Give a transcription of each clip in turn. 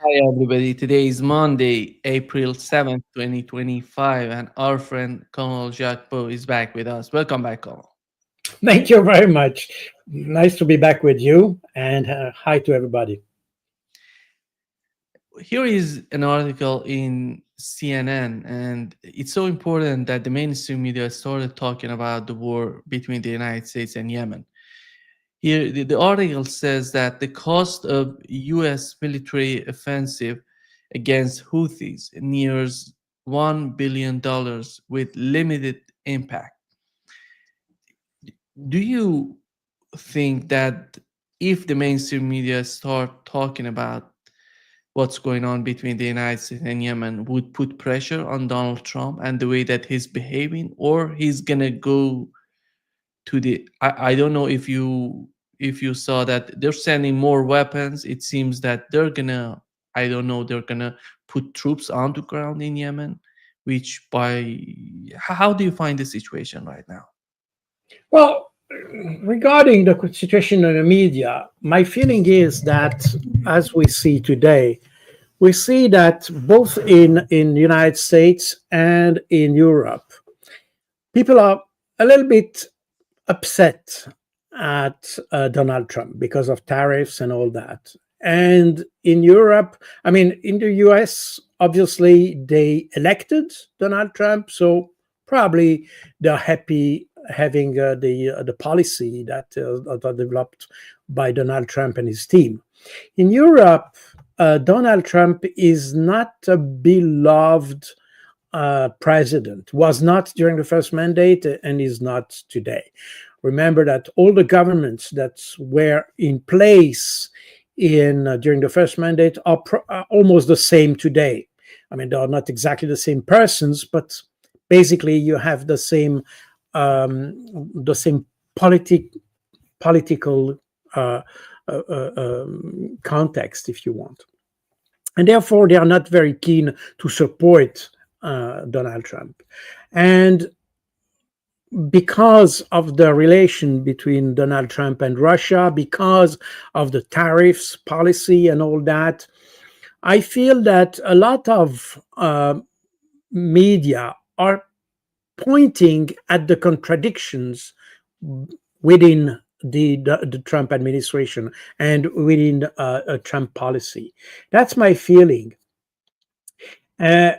Hi, everybody. Today is Monday, April 7th, 2025, and our friend Colonel Jacques Baud is back with us. Welcome back, Colonel. Thank you very much. Nice to be back with you, and hi to everybody. Here is an article in CNN, and it's so important that the mainstream media started talking about the war between the United States and Yemen. Here, the article says that the cost of U.S. military offensive against Houthis nears $1 billion with limited impact. Do you think that if the mainstream media start talking about what's going on between the United States and Yemen would put pressure on Donald Trump and the way that he's behaving, or he's gonna go to the I don't know if you saw that they're sending more weapons. It seems that they're gonna I don't know they're gonna put troops on the ground in Yemen, which by how do you find the situation right now? Well, regarding the situation in the media, my feeling is that as we see today, we see that both in the United States and in Europe, people are a little bit upset at Donald Trump because of tariffs and all that. And in Europe, I mean, in the US, obviously they elected Donald Trump, so probably they're happy having the policy that developed by Donald Trump and his team. In Europe, Donald Trump is not a beloved president, was not during the first mandate, and is not today. Remember that all the governments that were in place in during the first mandate are almost the same today. I mean, they are not exactly the same persons, but basically you have the same political uh, context, if you want, and therefore they are not very keen to support Donald Trump. And because of the relation between Donald Trump and Russia, because of the tariffs policy and all that, I feel that a lot of media are pointing at the contradictions within the Trump administration and within a Trump policy. That's my feeling. Uh,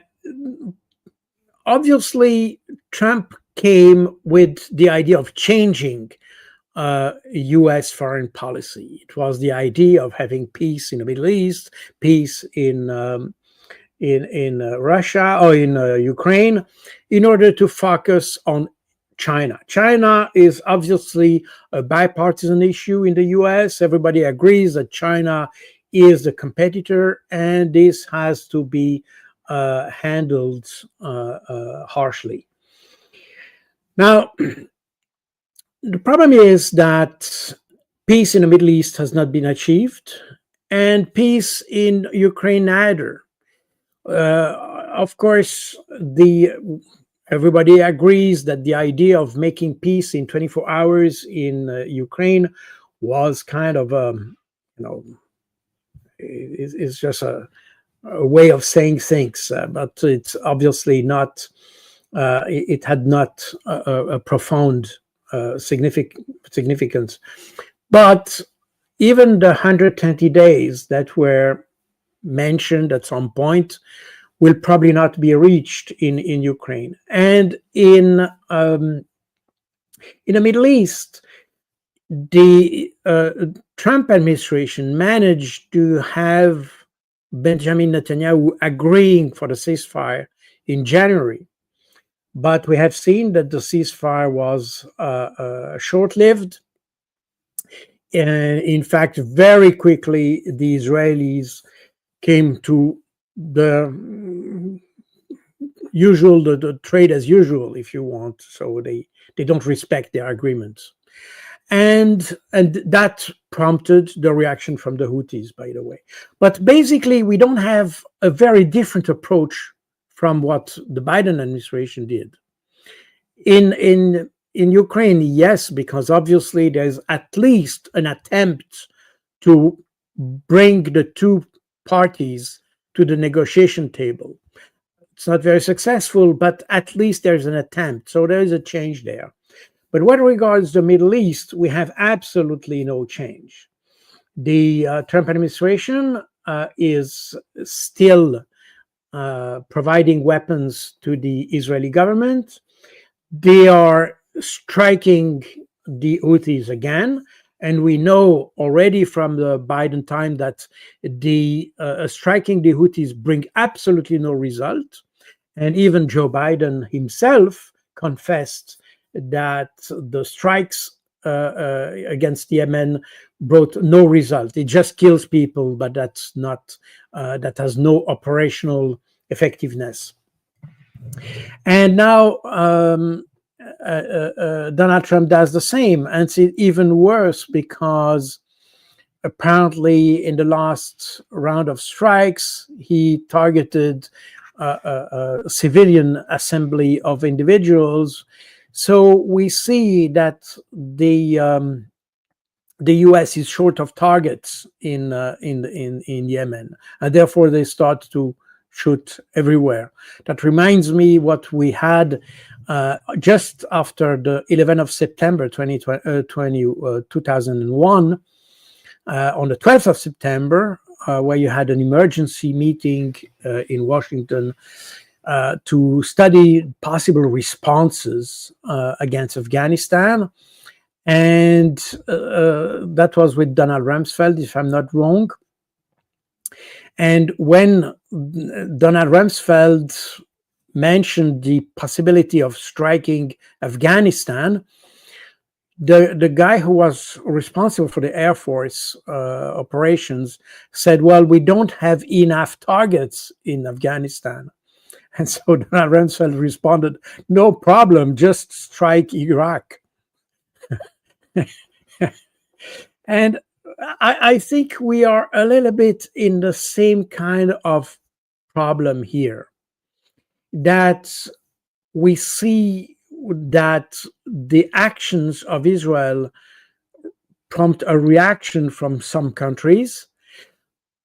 Obviously, Trump came with the idea of changing U.S. foreign policy. It was the idea of having peace in the Middle East, peace in Russia or in Ukraine, in order to focus on China. China is obviously a bipartisan issue in the U.S. Everybody agrees that China is the competitor, and this has to be handled harshly. Now, the problem is that peace in the Middle East has not been achieved, and peace in Ukraine neither. Of course, the everybody agrees that the idea of making peace in 24 hours in Ukraine was kind of you know is just a way of saying things, but it's obviously not. It had not a profound significance. But even the 120 days that were mentioned at some point will probably not be reached in Ukraine. And in the Middle East, the Trump administration managed to have Benjamin Netanyahu agreeing for the ceasefire in January. But we have seen that the ceasefire was short lived. In fact, very quickly, the Israelis came to the the trade as usual, if you want. So they don't respect their agreements. And that prompted the reaction from the Houthis, by the way. But basically, we don't have a very different approach from what the Biden administration did. In Ukraine, yes, because obviously there's at least an attempt to bring the two parties to the negotiation table. It's not very successful, but at least there's an attempt. So there is a change there. But what regards the Middle East, we have absolutely no change. The Trump administration is still providing weapons to the Israeli government. They are striking the Houthis again. And we know already from the Biden time that the striking the Houthis bring absolutely no result. And even Joe Biden himself confessed that the strikes against Yemen brought no result. It just kills people, but that's not that has no operational effectiveness. And now Donald Trump does the same, and it's even worse because apparently in the last round of strikes he targeted a civilian assembly of individuals. So we see that the U.S. is short of targets in Yemen, and therefore they start to shoot everywhere. That reminds me what we had just after the 11th of September 2001, on the 12th of September, where you had an emergency meeting in Washington to study possible responses against Afghanistan. And that was with Donald Rumsfeld, if I'm not wrong. And when Donald Rumsfeld mentioned the possibility of striking Afghanistan, the guy who was responsible for the Air Force operations said, well, we don't have enough targets in Afghanistan. And so Donald Rumsfeld responded, no problem, just strike Iraq. And I think we are a little bit in the same kind of problem here, that we see that the actions of Israel prompt a reaction from some countries,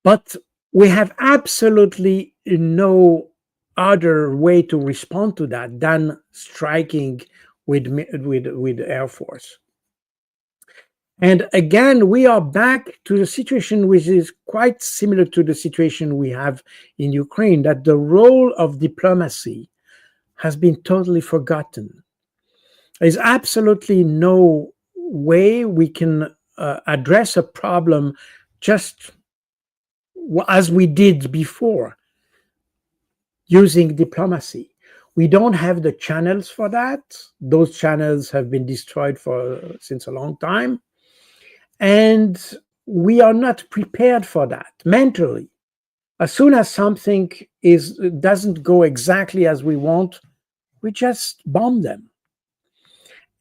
but we have absolutely no other way to respond to that than striking with Air Force. And again, we are back to the situation which is quite similar to the situation we have in Ukraine, that the role of diplomacy has been totally forgotten. There's absolutely no way we can address a problem just as we did before, using diplomacy. We don't have the channels for that. Those channels have been destroyed since a long time. And we are not prepared for that mentally. As soon as something doesn't go exactly as we want, we just bomb them.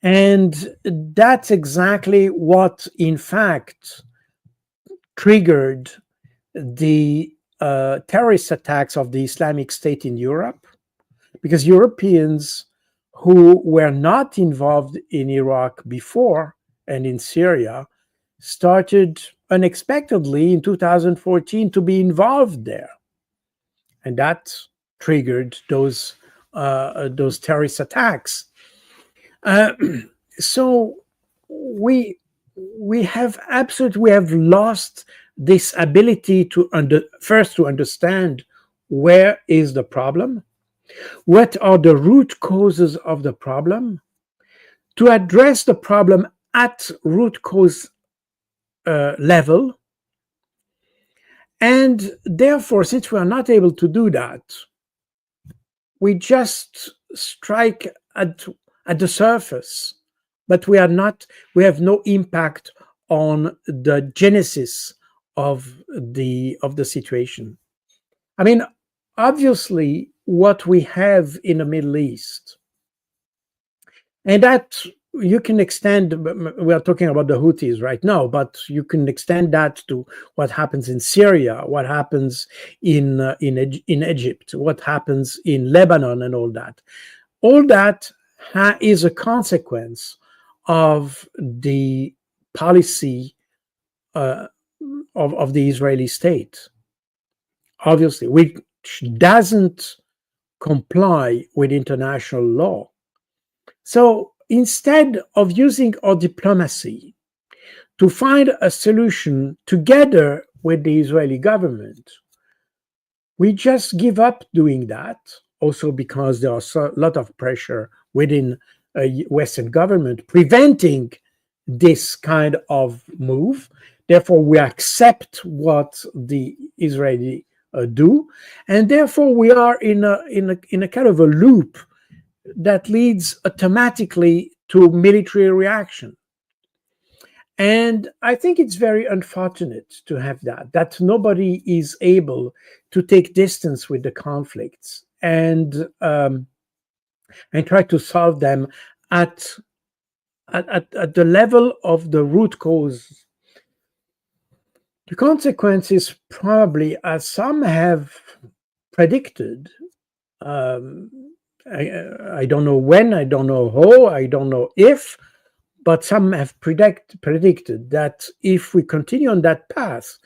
And that's exactly what, in fact, triggered the terrorist attacks of the Islamic State in Europe, because Europeans who were not involved in Iraq before and in Syria started unexpectedly in 2014 to be involved there, and that triggered those terrorist attacks. So we have lost this ability to first to understand where is the problem, what are the root causes of the problem, to address the problem at root cause level. And therefore, since we are not able to do that, we just strike at the surface, but we have no impact on the genesis of the situation. I mean, obviously, what we have in the Middle East, and that you can extend, we are talking about the Houthis right now, but you can extend that to what happens in Syria, what happens in Egypt, what happens in Lebanon, and all that. All that is a consequence of the policy of the Israeli state. obviously, which doesn't comply with international law. So instead of using our diplomacy to find a solution together with the Israeli government, we just give up doing that. Also, because there is a lot of pressure within a Western government preventing this kind of move. Therefore, we accept what the Israeli do, and therefore we are in a kind of a loop that leads automatically to military reaction. And I think it's very unfortunate to have that nobody is able to take distance with the conflicts and try to solve them at, at the level of the root cause. The consequences, probably, as some have predicted, um, I don't know when, I don't know how, I don't know if, but some have predicted that if we continue on that path,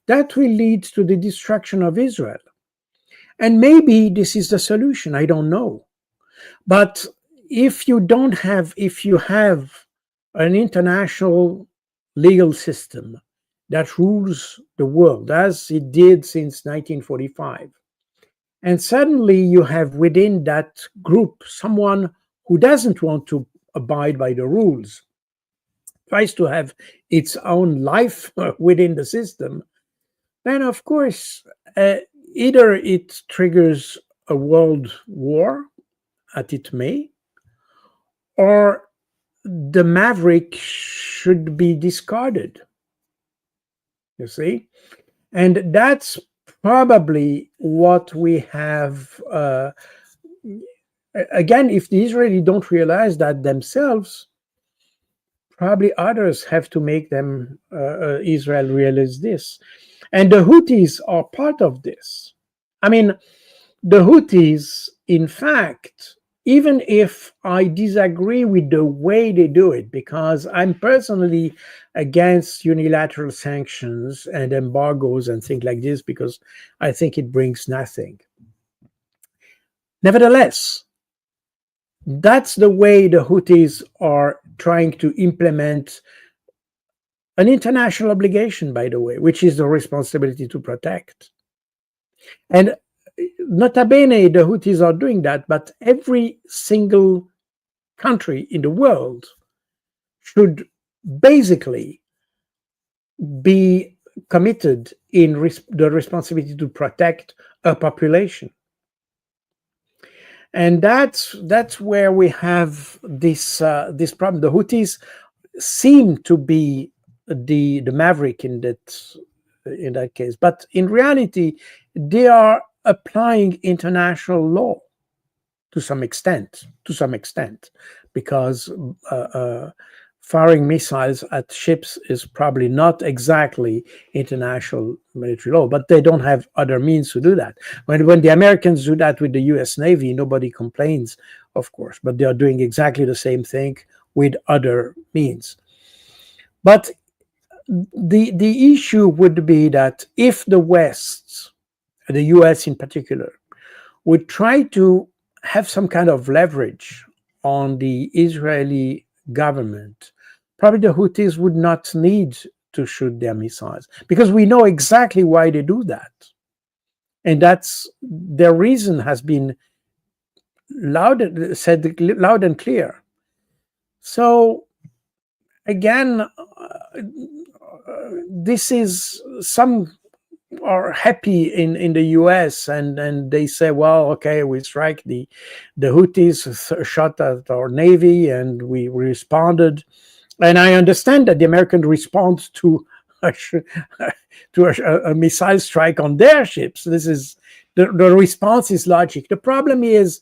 that will lead to the destruction of Israel. And maybe this is the solution, I don't know. But if you have an international legal system that rules the world as it did since 1945, and suddenly you have within that group someone who doesn't want to abide by the rules, tries to have its own life within the system, then of course, either it triggers a world war, as it may, or the maverick should be discarded. You see? And that's probably what we have. Again, if the Israelis don't realize that themselves, probably others have to make them, Israel, realize this. And the Houthis are part of this. I mean, the Houthis, in fact, even if I disagree with the way they do it, because I'm personally against unilateral sanctions and embargoes and things like this, because I think it brings nothing. Nevertheless, that's the way the Houthis are trying to implement an international obligation, by the way, which is the responsibility to protect. And nota bene, the Houthis are doing that, but every single country in the world should basically be committed in the responsibility to protect a population. And that's where we have this problem. The Houthis seem to be the maverick in that case, but in reality, they are applying international law to some extent, because firing missiles at ships is probably not exactly international military law, but they don't have other means to do that. When the Americans do that with the US Navy, nobody complains, of course, but they are doing exactly the same thing with other means. But the issue would be that if the West, the US in particular, would try to have some kind of leverage on the Israeli government, probably the Houthis would not need to shoot their missiles, because we know exactly why they do that. And that's their reason has been said loud and clear. So again, this is some are happy in the US and they say, well, okay, we strike the Houthis shot at our navy and we responded. And I understand that the American response to a missile strike on their ships. This is the response is logic. The problem is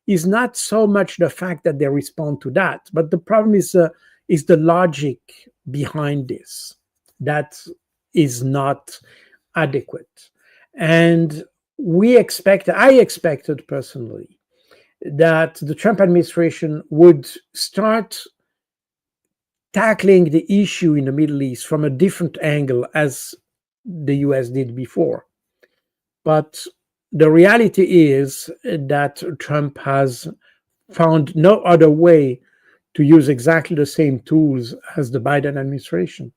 not so much the fact that they respond to that, but the problem is the logic behind this that is not adequate. And I expected personally that the Trump administration would start tackling the issue in the Middle East from a different angle as the US did before. But the reality is that Trump has found no other way to use exactly the same tools as the Biden administration.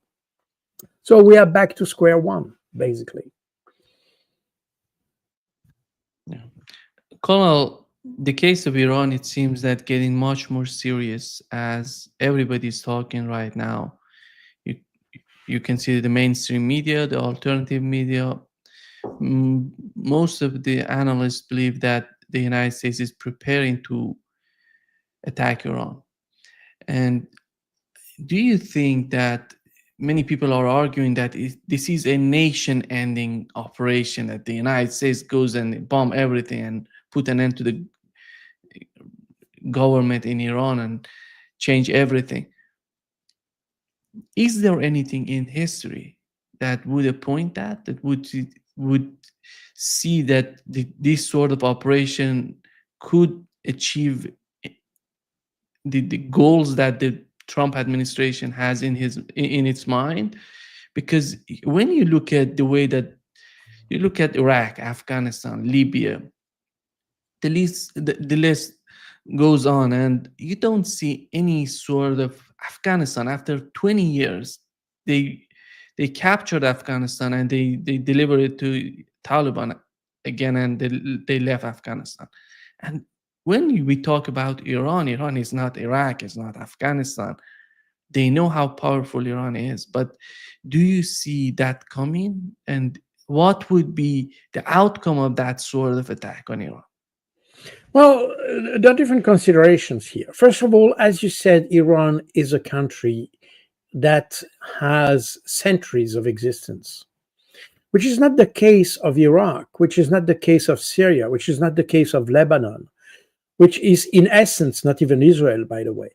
So we are back to square one, basically. Yeah. Colonel, the case of Iran, it seems that getting much more serious as everybody's talking right now. You, you can see the mainstream media, the alternative media. Most of the analysts believe that the United States is preparing to attack Iran. And do you think that many people are arguing that this is a nation-ending operation, that the United States goes and bomb everything and put an end to the government in Iran and change everything? Is there anything in history that would point that would see that this sort of operation could achieve the goals that the Trump administration has in its mind? Because when you look at the way that you look at Iraq, Afghanistan, Libya, the list goes on, and you don't see any sort of Afghanistan after 20 years. They they captured Afghanistan and they delivered it to Taliban again, and they left Afghanistan. And when we talk about Iran, Iran is not Iraq, it's not Afghanistan. They know how powerful Iran is, but do you see that coming? And what would be the outcome of that sort of attack on Iran? Well, there are different considerations here. First of all, as you said, Iran is a country that has centuries of existence, which is not the case of Iraq, which is not the case of Syria, which is not the case of Lebanon, which is in essence not even Israel, by the way,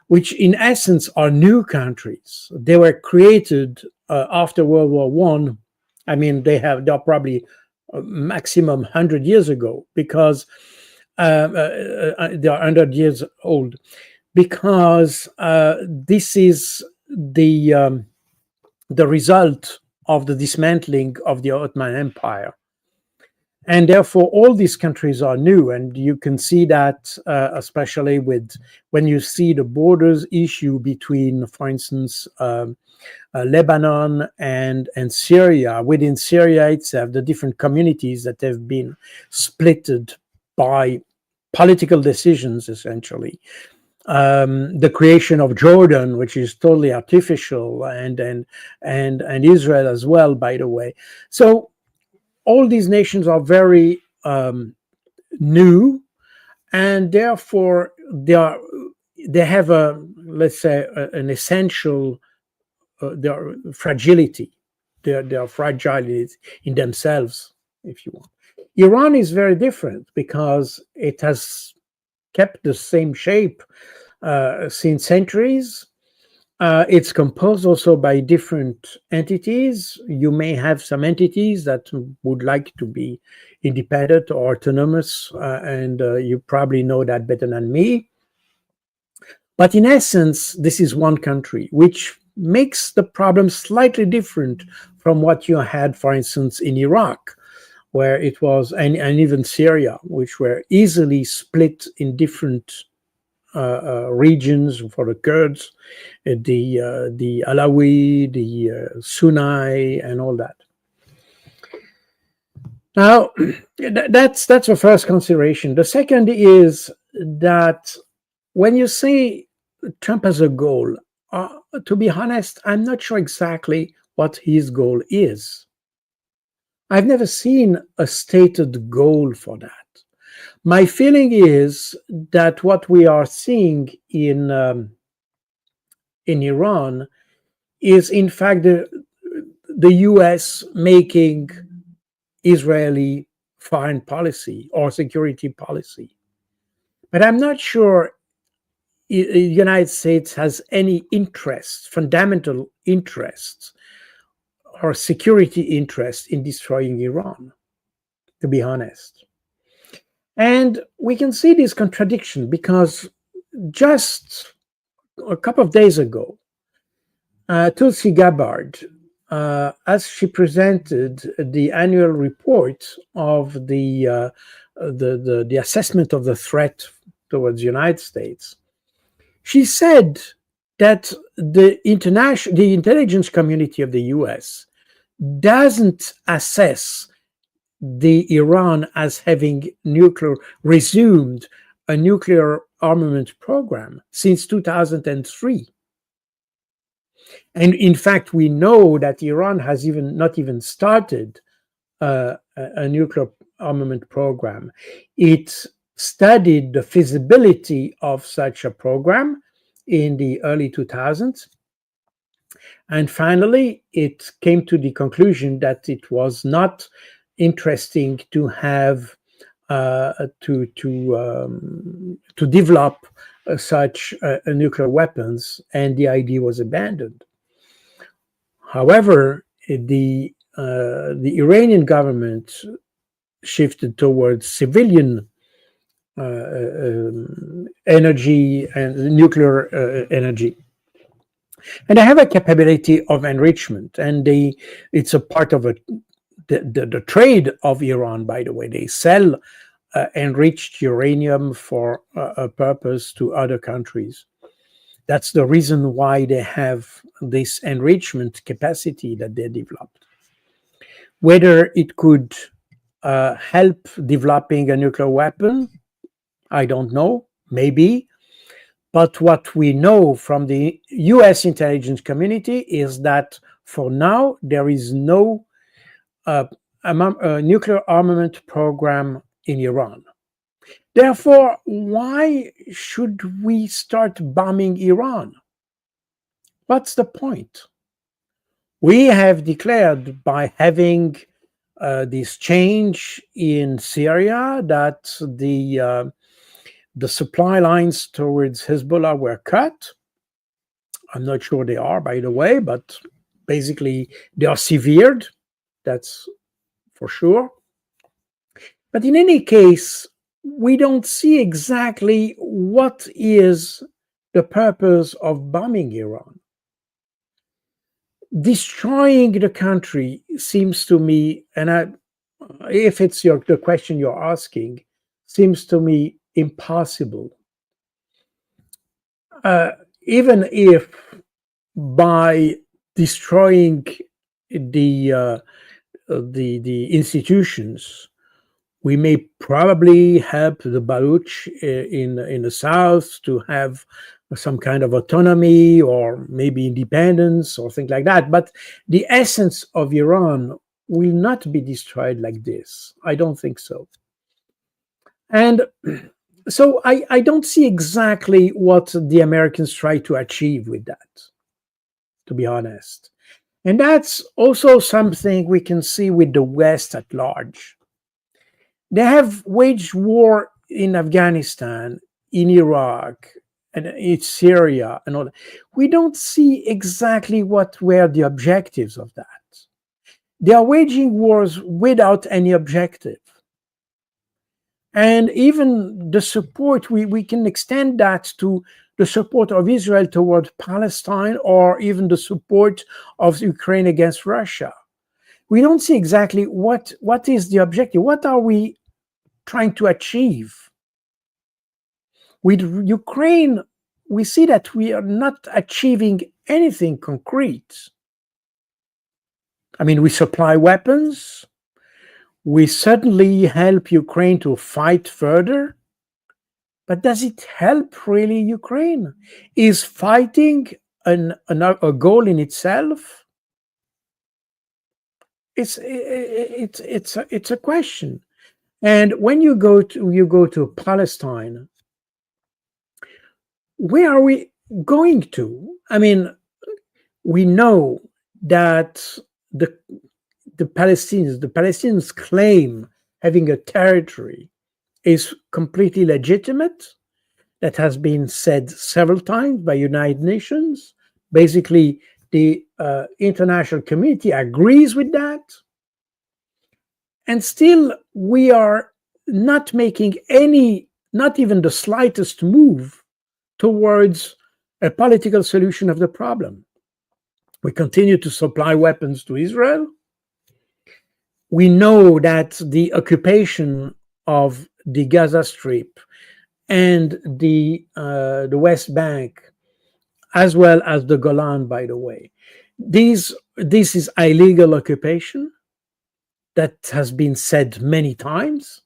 which in essence are new countries. They were created after World War One. I mean, they're probably maximum 100 years ago, because they are 100 years old, because this is the result of the dismantling of the Ottoman Empire. And therefore, all these countries are new. And you can see that, especially when you see the borders issue between, for instance, Lebanon and Syria. Within Syria itself, the different communities that have been splitted by political decisions, essentially. The creation of Jordan, which is totally artificial, and Israel as well, by the way. So all these nations are very new, and therefore they have let's say an essential their fragility. They are fragile in themselves, if you want. Iran is very different because it has kept the same shape since centuries. It's composed also by different entities. You may have some entities that would like to be independent or autonomous, and you probably know that better than me. But in essence, this is one country, which makes the problem slightly different from what you had, for instance, in Iraq, where it was, and even Syria, which were easily split in different regions for the Kurds, the Alawi, the Sunni, and all that. Now, that's the first consideration. The second is that when you say Trump has a goal, to be honest, I'm not sure exactly what his goal is. I've never seen a stated goal for that. My feeling is that what we are seeing in Iran is, in fact, the US making Israeli foreign policy or security policy. But I'm not sure the United States has any interest, fundamental interest, or security interest in destroying Iran, to be honest. And we can see this contradiction because just a couple of days ago, Tulsi Gabbard, as she presented the annual report of the assessment of the threat towards the United States, she said that the intelligence community of the US doesn't assess the Iran as having resumed a nuclear armament program since 2003. And in fact, we know that Iran has not even started a nuclear armament program. It studied the feasibility of such a program in the early 2000s. And finally, it came to the conclusion that it was not interesting to have to develop such nuclear weapons, and the idea was abandoned. However, the Iranian government shifted towards civilian energy and nuclear energy. And they have a capability of enrichment, and it's a part of the trade of Iran, by the way. They sell enriched uranium for a purpose to other countries. That's the reason why they have this enrichment capacity that they developed. Whether it could help developing a nuclear weapon, I don't know, maybe. But what we know from the US intelligence community is that for now, there is no nuclear armament program in Iran. Therefore, why should we start bombing Iran? What's the point? We have declared by having this change in Syria that the supply lines towards Hezbollah were cut. I'm not sure they are, by the way, but basically they are severed. That's for sure. But in any case, we don't see exactly what is the purpose of bombing Iran. Destroying the country seems to me, and if it's the question you're asking, seems to me impossible. Even if by destroying the institutions, we may probably help the Baluch in the south to have some kind of autonomy or maybe independence or things like that. But the essence of Iran will not be destroyed like this. I don't think so. And so I don't see exactly what the Americans try to achieve with that, to be honest. And that's also something we can see with the West at large. They have waged war in Afghanistan, in Iraq, and in Syria, and all that. We don't see exactly what were the objectives of that. They are waging wars without any objective. And even the support, we can extend that to the support of Israel toward Palestine, or even the support of Ukraine against Russia. We don't see exactly what is the objective. What are we trying to achieve? With Ukraine, we see that we are not achieving anything concrete. I mean, we supply weapons. We certainly help Ukraine to fight further. But does it help really Ukraine? Is fighting a goal in itself? It's a question. And when you go to Palestine, where are we going to? I mean, we know that the Palestinians claim having a territory is completely legitimate. That has been said several times by United Nations. Basically, the international community agrees with that. And still, we are not making not even the slightest move towards a political solution of the problem. We continue to supply weapons to Israel. We know that the occupation of the Gaza Strip and the West Bank, as well as the Golan, by the way, this is illegal occupation that has been said many times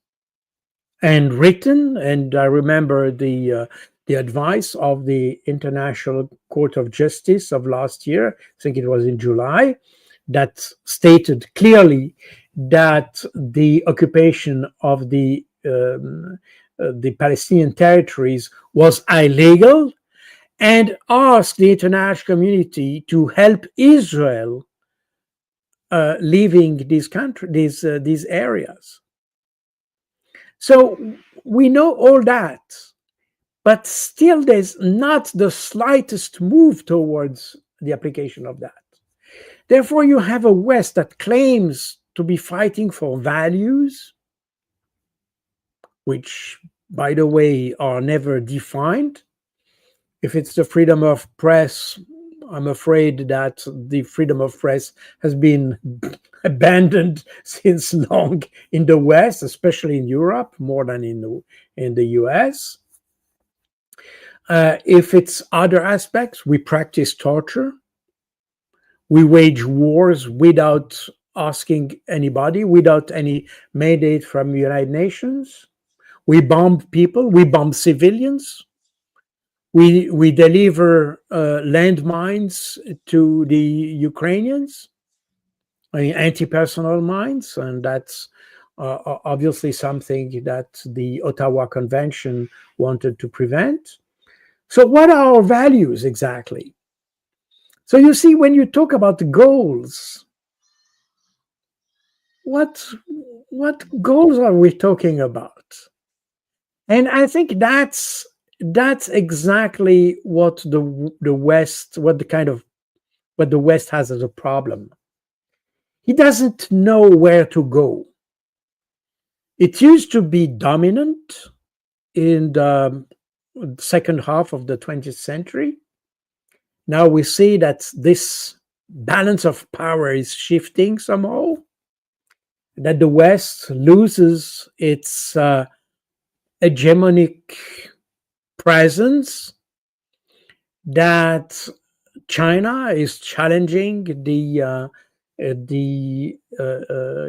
and written. And I remember the advice of the International Court of Justice of last year, I think it was in July, that stated clearly that the occupation of the Palestinian territories was illegal, and asked the international community to help Israel leaving these areas. So we know all that, but still there's not the slightest move towards the application of that. Therefore, you have a West that claims to be fighting for values, which, by the way, are never defined. If it's the freedom of press, I'm afraid that the freedom of press has been abandoned since long in the West, especially in Europe, more than in the US. If it's other aspects, we practice torture. We wage wars without asking anybody, without any mandate from the United Nations. We bomb people, we bomb civilians. We deliver landmines to the Ukrainians, anti-personnel mines, and that's obviously something that the Ottawa Convention wanted to prevent. So what are our values exactly? So you see, when you talk about the goals, what goals are we talking about? And I think that's exactly what the West, what the West has as a problem. He doesn't know where to go. It used to be dominant in the second half of the 20th century. Now we see that this balance of power is shifting somehow, that the West loses its hegemonic presence, that China is challenging the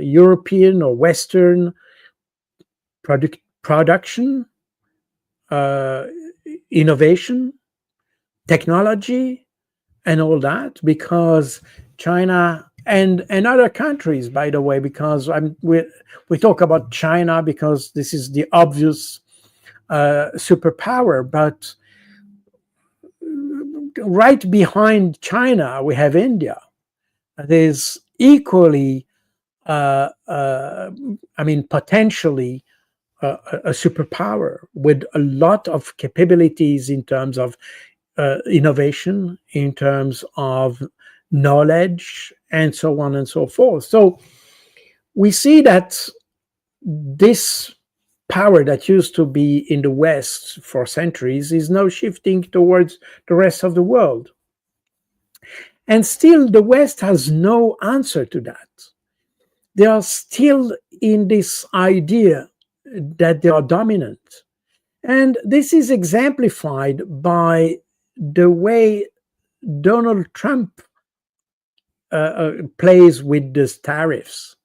European or Western production, innovation, technology, and all that, because China and other countries, by the way, because we talk about China because this is the obvious superpower, but right behind China we have India. That is equally, potentially a superpower with a lot of capabilities in terms of innovation, in terms of knowledge, and so on and so forth. So we see that this power that used to be in the West for centuries is now shifting towards the rest of the world. And still, the West has no answer to that. They are still in this idea that they are dominant. And this is exemplified by the way Donald Trump plays with these tariffs.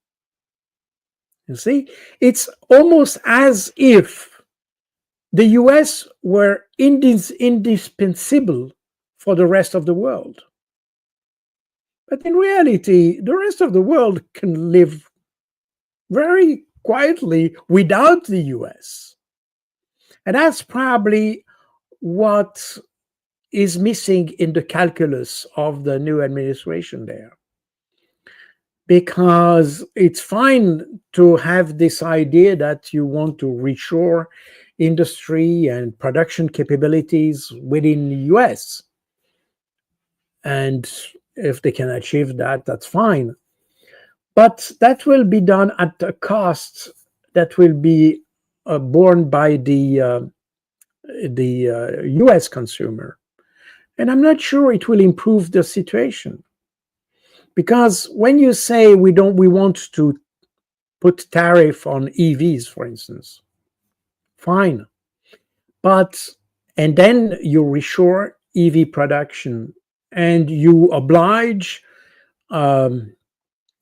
You see, it's almost as if the US were indispensable for the rest of the world. But in reality, the rest of the world can live very quietly without the US. And that's probably what is missing in the calculus of the new administration there. Because it's fine to have this idea that you want to reshore industry and production capabilities within the US. And if they can achieve that, that's fine. But that will be done at a cost that will be borne by the US consumer. And I'm not sure it will improve the situation. Because when you say we want to put tariff on EVs, for instance, fine. But, and then you reshore EV production and you oblige um,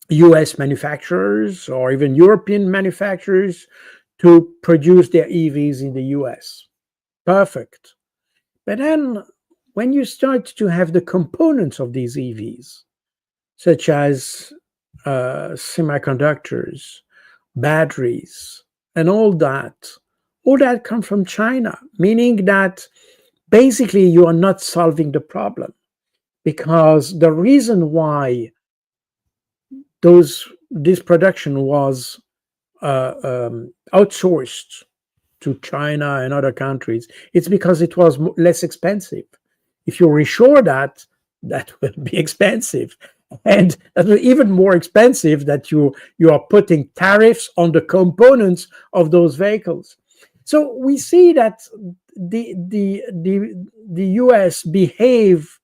US manufacturers or even European manufacturers to produce their EVs in the US. Perfect. But then when you start to have the components of these EVs, such as semiconductors, batteries, and all that come from China, meaning that basically you are not solving the problem, because the reason why this production was outsourced to China and other countries, it's because it was less expensive. If you reshore that, that will be expensive. And that will even more expensive that you are putting tariffs on the components of those vehicles. So we see that the US behave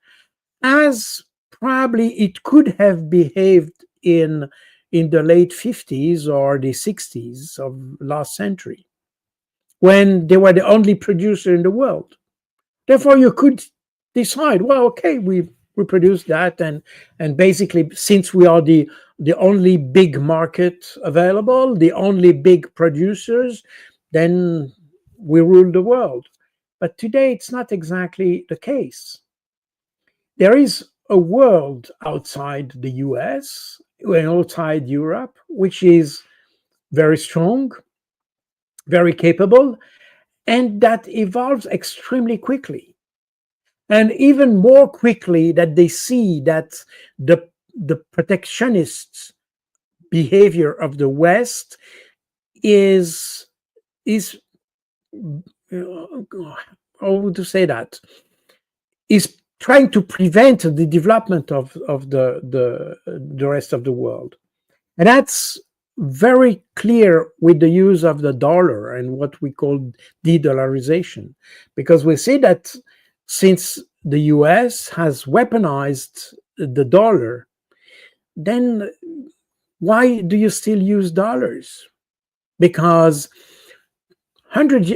as probably it could have behaved in the late 50s or the 60s of last century, when they were the only producer in the world. Therefore, you could decide, well, okay, we produce that, and basically, since we are the only big market available, the only big producers, then we rule the world. But today, it's not exactly the case. There is a world outside the US and outside Europe, which is very strong, very capable, and that evolves extremely quickly. And even more quickly that they see that the protectionist behavior of the West is how to say that, is trying to prevent the development of the rest of the world. And that's very clear with the use of the dollar and what we call de-dollarization, because we see that since the US has weaponized the dollar, then why do you still use dollars? Because 100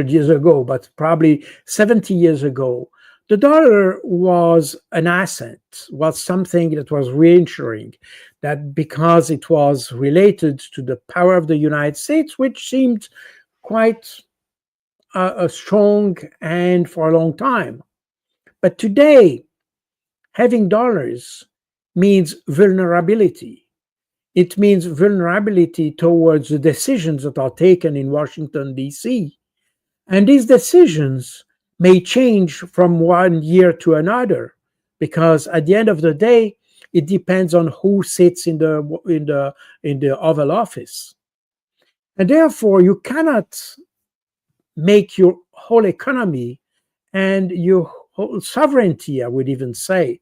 years ago, but probably 70 years ago, the dollar was an asset, was something that was reinsuring, that because it was related to the power of the United States, which seemed quite strong and for a long time. But today, having dollars means vulnerability. It means vulnerability towards the decisions that are taken in Washington, D.C. And these decisions may change from one year to another, because at the end of the day, it depends on who sits in the Oval Office. And therefore, you cannot make your whole economy and your whole sovereignty, I would even say,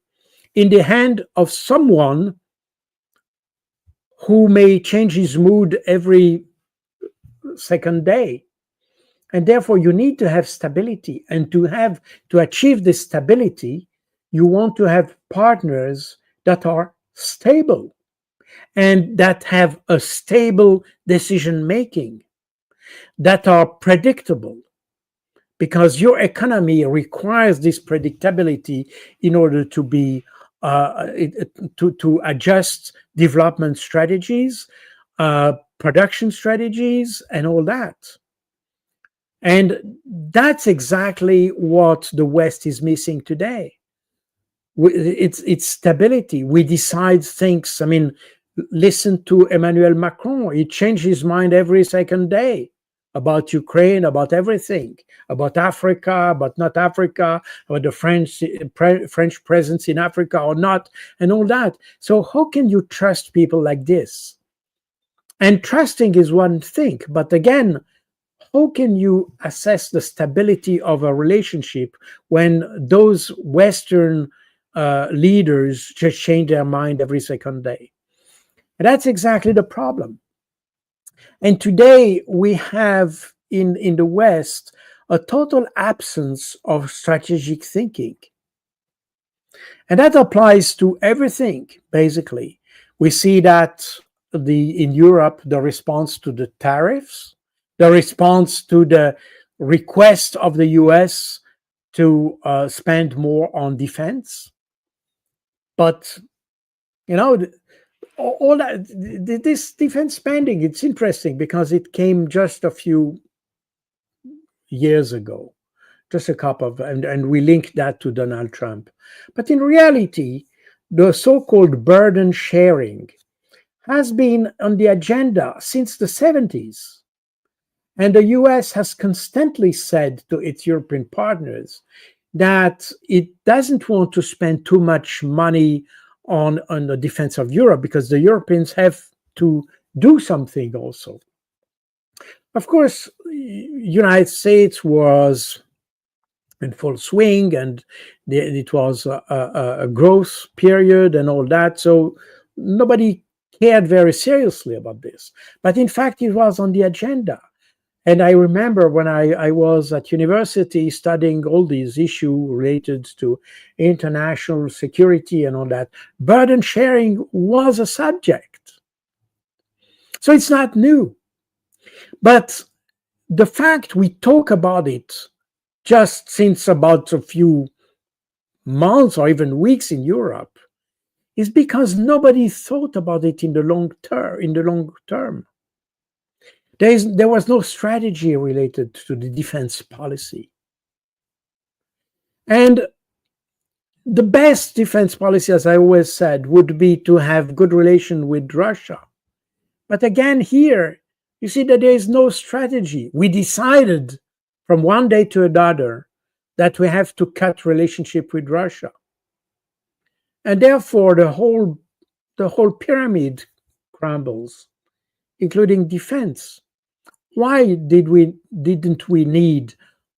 in the hand of someone who may change his mood every second day. And therefore, you need to have stability. And to achieve this stability, you want to have partners that are stable and that have a stable decision making, that are predictable, because your economy requires this predictability in order to be to adjust development strategies, production strategies, and all that. And that's exactly what the West is missing today. It's stability. We decide things. I mean, listen to Emmanuel Macron. He changed his mind every second day about Ukraine, about everything, about Africa, but not Africa, about the French presence in Africa or not, and all that. So how can you trust people like this? And trusting is one thing, but again, how can you assess the stability of a relationship when those Western leaders just change their mind every second day? And that's exactly the problem. And today we have in the West a total absence of strategic thinking. And that applies to everything, basically. We see that in Europe, the response to the tariffs, the response to the request of the US to spend more on defense. But, you know, all that, this defense spending, it's interesting because it came just a few years ago, just a couple of, and we link that to Donald Trump. But in reality, the so-called burden sharing has been on the agenda since the 70s. And the US has constantly said to its European partners that it doesn't want to spend too much money on the defense of Europe because the Europeans have to do something also. Of course, United States was in full swing, and it was a growth period and all that. So nobody cared very seriously about this. But in fact, it was on the agenda. And I remember when I was at university studying all these issues related to international security and all that, burden sharing was a subject. So it's not new. But the fact we talk about it just since about a few months or even weeks in Europe is because nobody thought about it in the long term. There was no strategy related to the defense policy. And the best defense policy, as I always said, would be to have good relation with Russia. But again, here, you see that there is no strategy. We decided from one day to another that we have to cut relationship with Russia. And therefore, the whole pyramid crumbles, including defense. Why didn't we need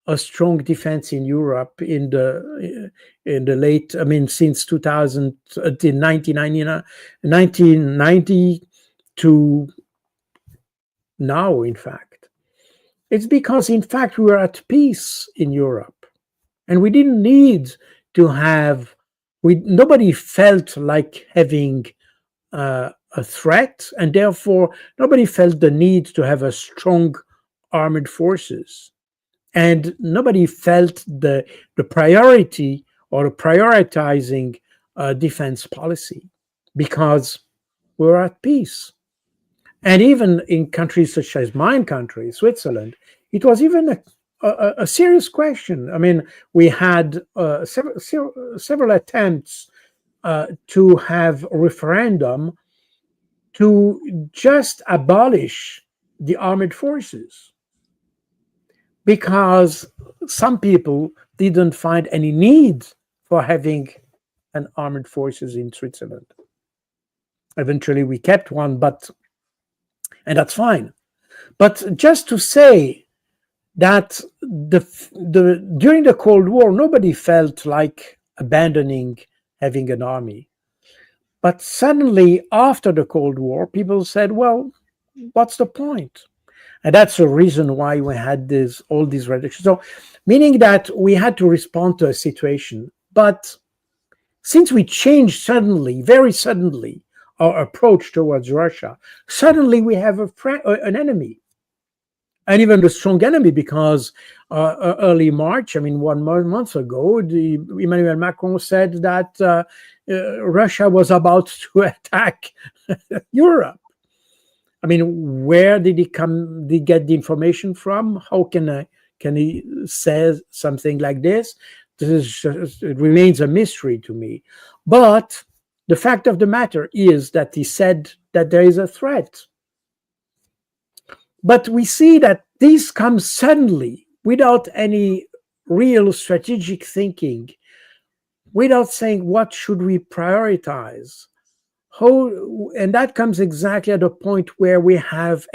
a strong defense in Europe in the late, I mean, since 2000, 1990 to now, in fact? It's because, in fact, we were at peace in Europe, and we didn't need to have. Nobody felt like having a threat, and therefore nobody felt the need to have a strong armed forces, and nobody felt the priority or prioritizing defense policy because we were at peace. And even in countries such as my country, Switzerland, it was even a serious question. I mean, we had several attempts to have a referendum to just abolish the armed forces because some people didn't find any need for having an armed forces in Switzerland. Eventually, we kept one, and that's fine. But just to say that during the Cold War, nobody felt like abandoning having an army. But suddenly, after the Cold War, people said, well, what's the point? And that's the reason why we had all these reductions. So, meaning that we had to respond to a situation. But since we changed suddenly, very suddenly, our approach towards Russia, suddenly we have an enemy. And even a strong enemy, because early March, I mean, 1 month ago, Emmanuel Macron said that Russia was about to attack Europe. I mean, where did he get the information from? How can he say something like this? It remains a mystery to me. But the fact of the matter is that he said that there is a threat. But we see that this comes suddenly without any real strategic thinking, without saying what should we prioritize. And that comes exactly at a point where we have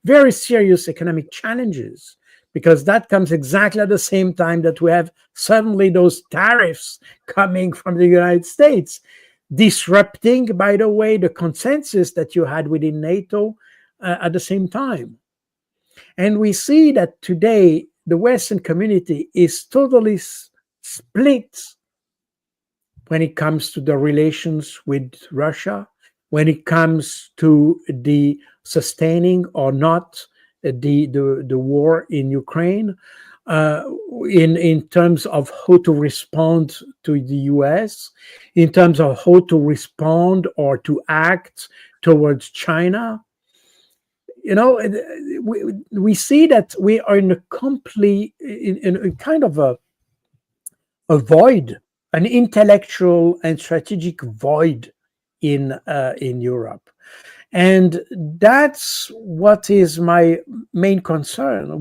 very serious economic challenges, because that comes exactly at the same time that we have suddenly those tariffs coming from the United States, disrupting, by the way, the consensus that you had within NATO at the same time. And we see that today the Western community is totally split when it comes to the relations with Russia, when it comes to the sustaining or not the war in Ukraine, uh, in terms of how to respond to the US, in terms of how to respond or to act towards China. We see that we are in a complete, in a kind of a void, an intellectual and strategic void in Europe. And that's what is my main concern.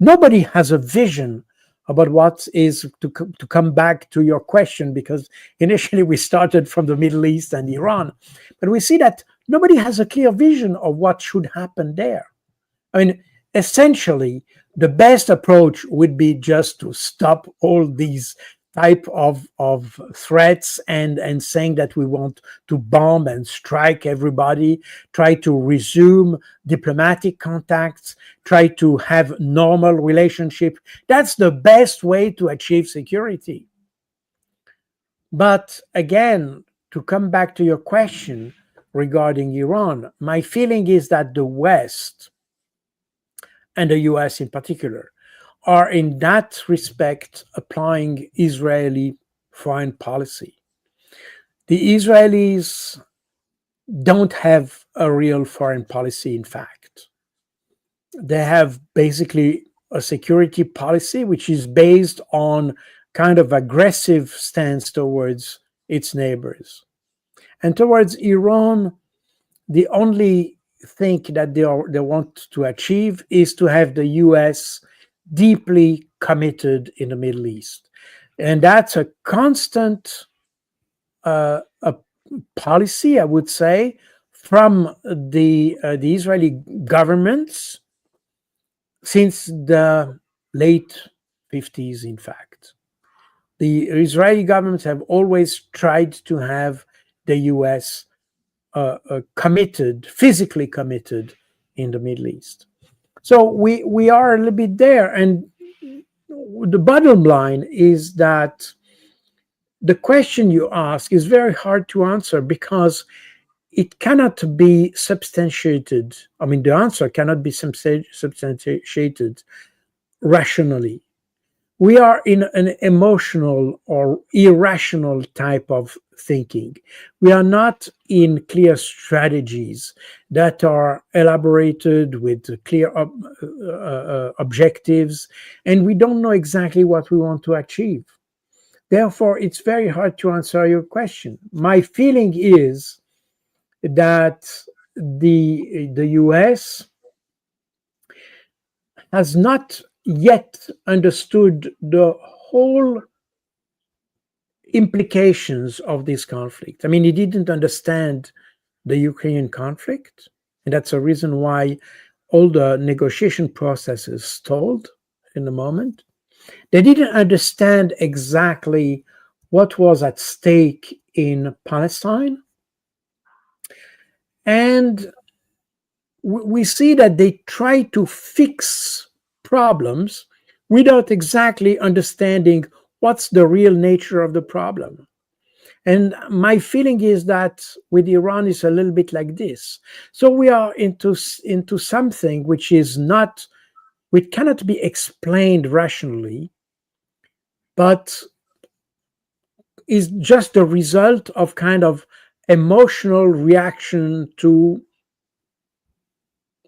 Nobody has a vision about what is to come back to your question, because initially we started from the Middle East and Iran, but we see that nobody has a clear vision of what should happen there. I mean, essentially, the best approach would be just to stop all these type of threats and saying that we want to bomb and strike everybody, try to resume diplomatic contacts, try to have normal relationship. That's the best way to achieve security. But again, to come back to your question regarding Iran, my feeling is that the West, and the US in particular, are in that respect applying Israeli foreign policy. The Israelis don't have a real foreign policy, in fact. They have basically a security policy which is based on kind of aggressive stance towards its neighbors. And towards Iran, the only thing that they want to achieve is to have the US deeply committed in the Middle East. And that's a constant a policy, I would say, from the Israeli governments since the late 50s, in fact. The Israeli governments have always tried to have the US committed, physically committed in the Middle East. So we are a little bit there. And the bottom line is that the question you ask is very hard to answer because it cannot be substantiated. I mean, the answer cannot be substantiated rationally. We are in an emotional or irrational type of thinking. We are not in clear strategies that are elaborated with clear objectives, and we don't know exactly what we want to achieve. Therefore, it's very hard to answer your question. My feeling is that the US has not yet understood the whole implications of this conflict. I mean, he didn't understand the Ukrainian conflict, and that's a reason why all the negotiation processes stalled in the moment. They didn't understand exactly what was at stake in Palestine. And we see that they try to fix problems without exactly understanding what's the real nature of the problem. And my feeling is that with Iran is a little bit like this. So we are into something which cannot be explained rationally, but is just the result of kind of emotional reaction to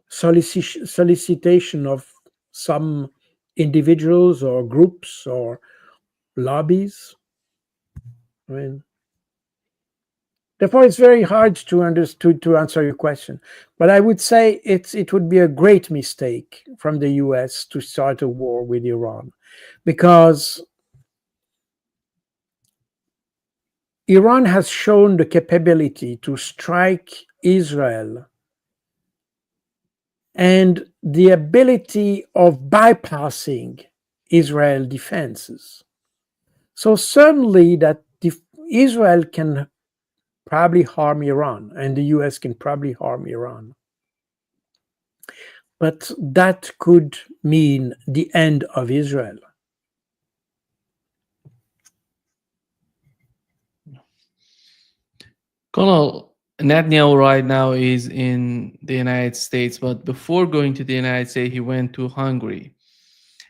solicitation of some individuals or groups or lobbies. I mean, therefore, it's very hard to answer your question. But I would say it would be a great mistake from the US to start a war with Iran, because Iran has shown the capability to strike Israel and the ability of bypassing Israel defenses. So certainly that Israel can probably harm Iran, and the US can probably harm Iran. But that could mean the end of Israel. Colonel, Netanyahu right now is in the United States, but before going to the United States, he went to Hungary.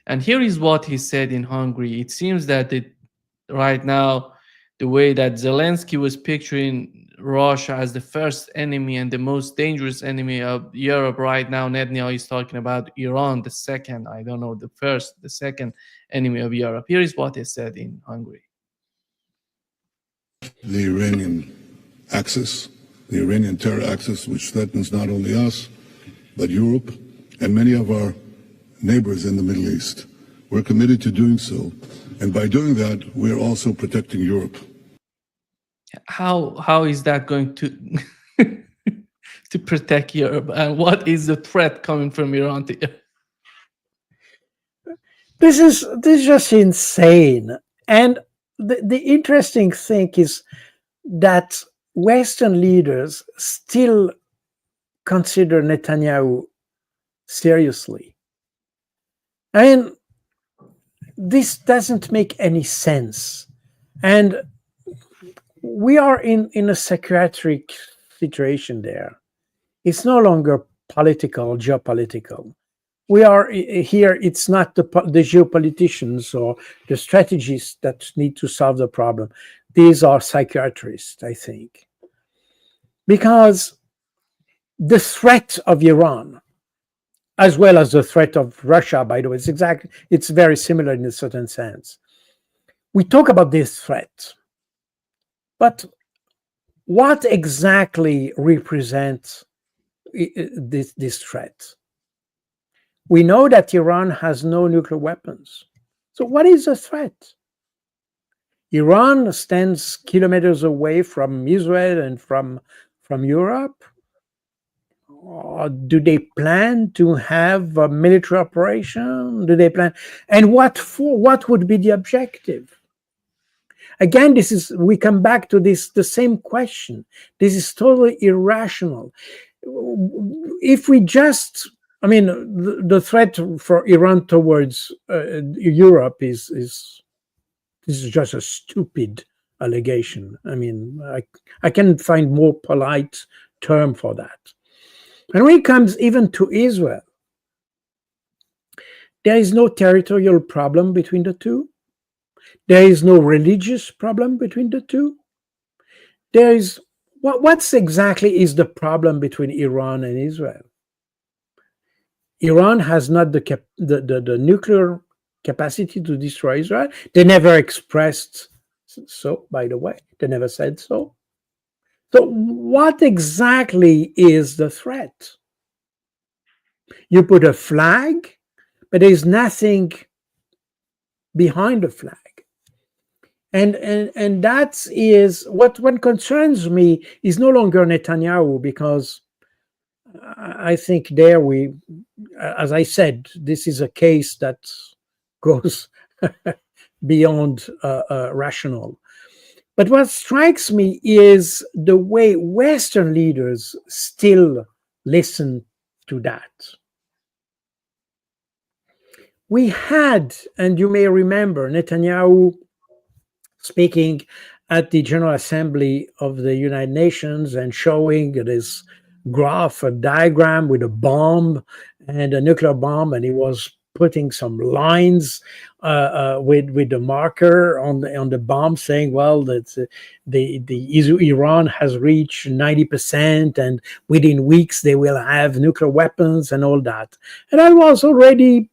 And here is what he said in Hungary. It seems that right now, the way that Zelensky was picturing Russia as the first enemy and the most dangerous enemy of Europe, right now, Netanyahu is talking about Iran, the second, I don't know, the first, the second enemy of Europe. Here is what he said in Hungary. The Iranian axis, the Iranian terror axis, which threatens not only us, but Europe and many of our neighbors in the Middle East. We're committed to doing so. And by doing that, we're also protecting Europe. How is that going to to protect Europe? And what is the threat coming from Iran to Europe? This is just insane. And the interesting thing is that Western leaders still consider Netanyahu seriously. I mean, this doesn't make any sense. And we are in a psychiatric situation there. It's no longer political, geopolitical. We are here, it's not the geopoliticians or the strategists that need to solve the problem. These are psychiatrists, I think. Because the threat of Iran, as well as the threat of Russia, by the way, it's very similar in a certain sense. We talk about this threat, but what exactly represents this threat? We know that Iran has no nuclear weapons. So what is the threat? Iran stands kilometers away from Israel and from Europe. Or do they plan to have a military operation? Do they plan? And what for? What would be the objective? Again, we come back to the same question. This is totally irrational. If we just, I mean, the threat for Iran towards Europe is just a stupid allegation. I mean, I can't find more polite term for that. And when it comes even to Israel, there is no territorial problem between the two. There is no religious problem between the two. There is what's exactly is the problem between Iran and Israel? Iran has not the nuclear capacity to destroy Israel. They never expressed so, by the way. They never said so. So what exactly is the threat? You put a flag, but there's nothing behind the flag. And that is what concerns me is no longer Netanyahu, because I think there as I said, this is a case that goes beyond rational. But what strikes me is the way Western leaders still listen to that. We had, and you may remember, Netanyahu speaking at the General Assembly of the United Nations and showing this graph, a diagram with a bomb and a nuclear bomb, and he was putting some lines with the marker on the bomb, saying, well, that Iran has reached 90%, and within weeks they will have nuclear weapons and all that. And that was already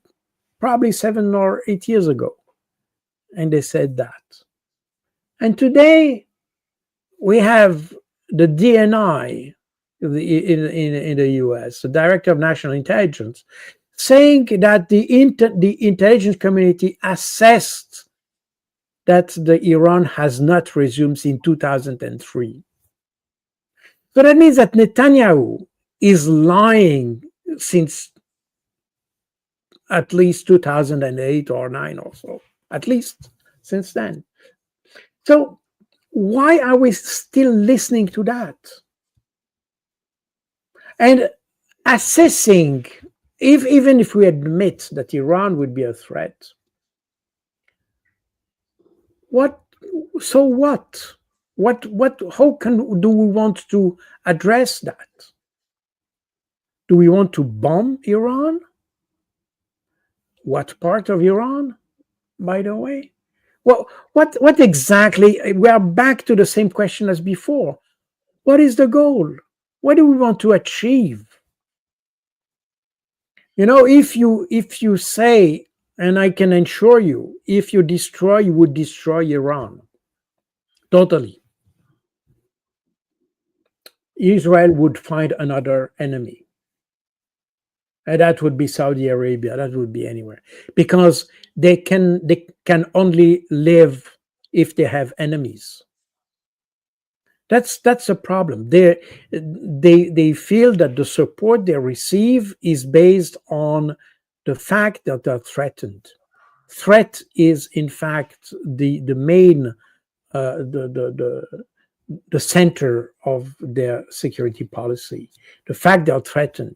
probably 7 or 8 years ago, and they said that. And today we have the DNI in the US, the Director of National Intelligence, saying that the intelligence community assessed that the Iran has not resumed since 2003. So that means that Netanyahu is lying since at least 2008 or 9 or so, at least since then. So why are we still listening to that? And assessing, even if we admit that Iran would be a threat, so what? How do we want to address that? Do we want to bomb Iran? What part of Iran, by the way? Well, what exactly? We are back to the same question as before. What is the goal? What do we want to achieve? If you say, and I can assure you, if you destroy, you would destroy Iran totally. Israel would find another enemy, and that would be Saudi Arabia. That would be anywhere, because they can only live if they have enemies. That's a problem. They feel that the support they receive is based on the fact that they're threatened. Threat is in fact the main the center of their security policy. The fact they're threatened,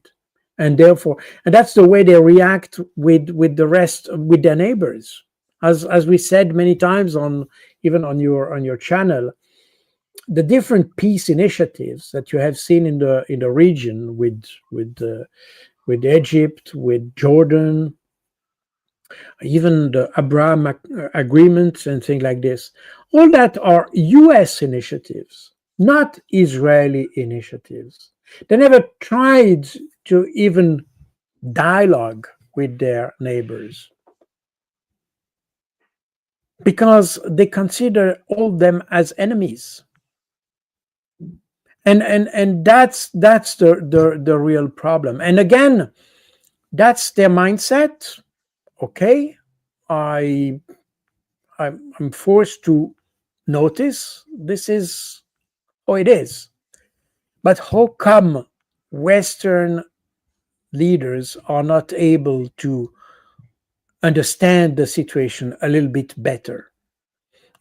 and therefore, and that's the way they react with the rest, with their neighbors. As we said many times on, even on your channel, the different peace initiatives that you have seen in the region with Egypt, with Jordan, even the Abraham agreements and things like this, all that are US initiatives, not Israeli initiatives. They never tried to even dialogue with their neighbors because they consider all them as enemies. And that's the real problem. And again, that's their mindset. Okay, I'm forced to notice this is how it is. But how come Western leaders are not able to understand the situation a little bit better?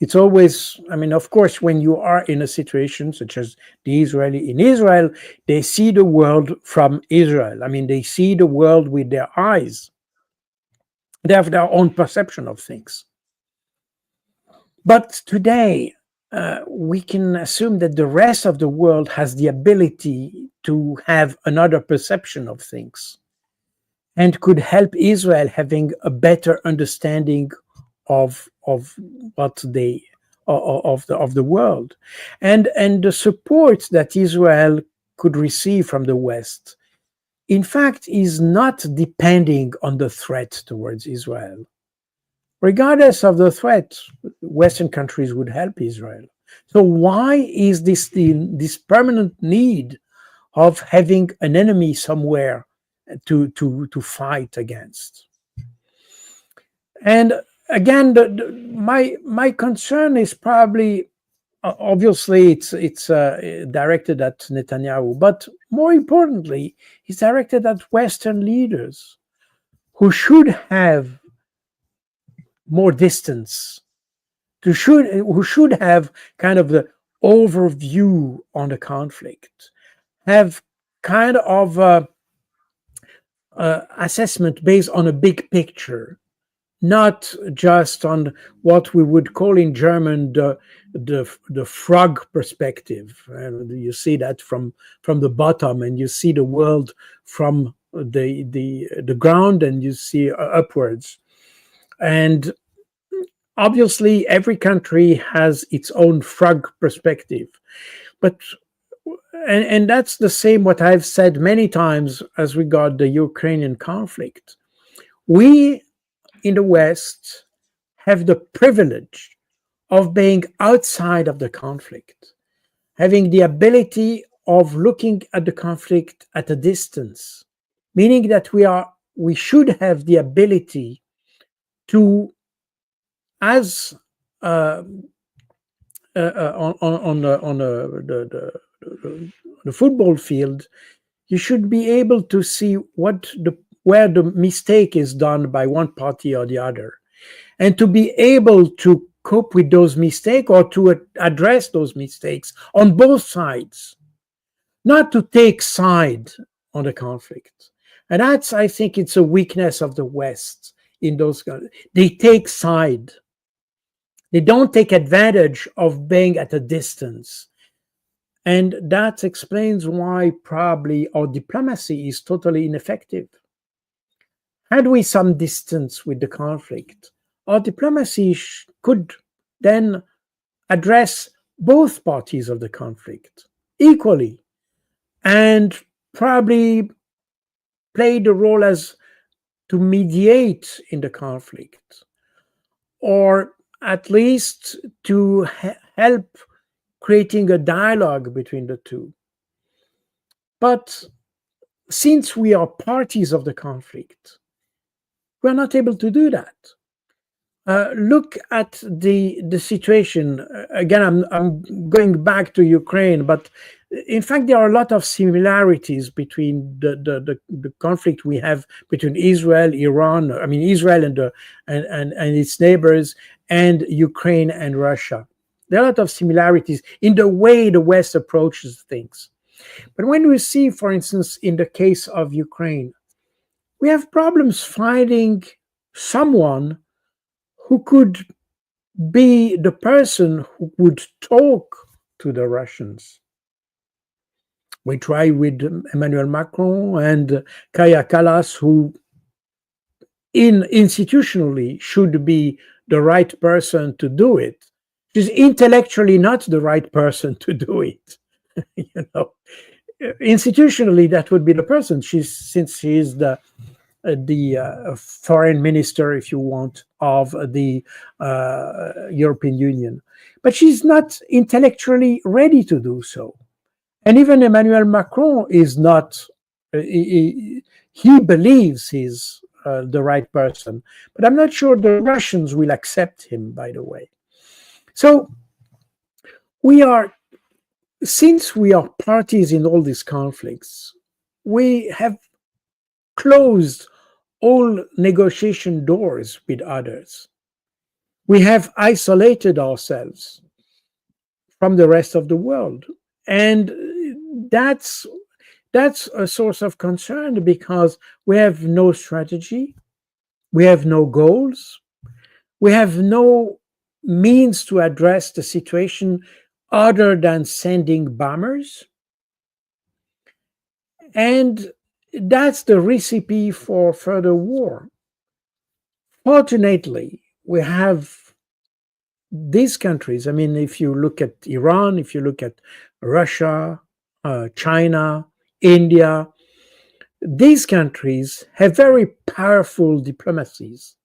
It's always, I mean, of course, when you are in a situation such as the Israeli in Israel, they see the world from Israel. I mean, they see the world with their eyes. They have their own perception of things. But today, we can assume that the rest of the world has the ability to have another perception of things and could help Israel having a better understanding of what they of the world, and the support that Israel could receive from the West, in fact, is not depending on the threat towards Israel. Regardless of the threat, Western countries would help Israel. So why is this permanent need of having an enemy somewhere to fight against? And again, my concern is probably, obviously it's directed at Netanyahu, but more importantly, it's directed at Western leaders who should have more distance, who should have kind of the overview on the conflict, have kind of assessment based on a big picture, not just on what we would call in German the frog perspective. You see that from the bottom, and you see the world from the ground, and you see upwards. And obviously, every country has its own frog perspective, but and that's the same what I've said many times as regard the Ukrainian conflict. We in the West have the privilege of being outside of the conflict, having the ability of looking at the conflict at a distance, meaning that we should have the ability to, as on the football field, you should be able to see where the mistake is done by one party or the other, and to be able to cope with those mistakes or to address those mistakes on both sides, not to take side on the conflict. And that's, I think, it's a weakness of the West in those countries. They take side. They don't take advantage of being at a distance. And that explains why probably our diplomacy is totally ineffective. Had we some distance with the conflict, our diplomacy could then address both parties of the conflict equally and probably play the role as to mediate in the conflict, or at least to help creating a dialogue between the two. But since we are parties of the conflict, we're not able to do that. Look at the situation. Again, I'm going back to Ukraine, but in fact, there are a lot of similarities between the conflict we have between Israel, Iran, I mean Israel and its neighbors, and Ukraine and Russia. There are a lot of similarities in the way the West approaches things. But when we see, for instance, in the case of Ukraine, we have problems finding someone who could be the person who would talk to the Russians. We try with Emmanuel Macron and Kaja Kallas, who institutionally should be the right person to do it. She's intellectually not the right person to do it. You know, institutionally, that would be the person. Since she is the foreign minister, if you want, of the European Union. But she's not intellectually ready to do so. And even Emmanuel Macron is not, he believes he's the right person. But I'm not sure the Russians will accept him, by the way. So since we are parties in all these conflicts, we have closed all negotiation doors with others. We have isolated ourselves from the rest of the world. And that's a source of concern, because we have no strategy, we have no goals, we have no means to address the situation other than sending bombers. And that's the recipe for further war. Fortunately, we have these countries. I mean, if you look at Iran, if you look at Russia, China, India, these countries have very powerful diplomacies.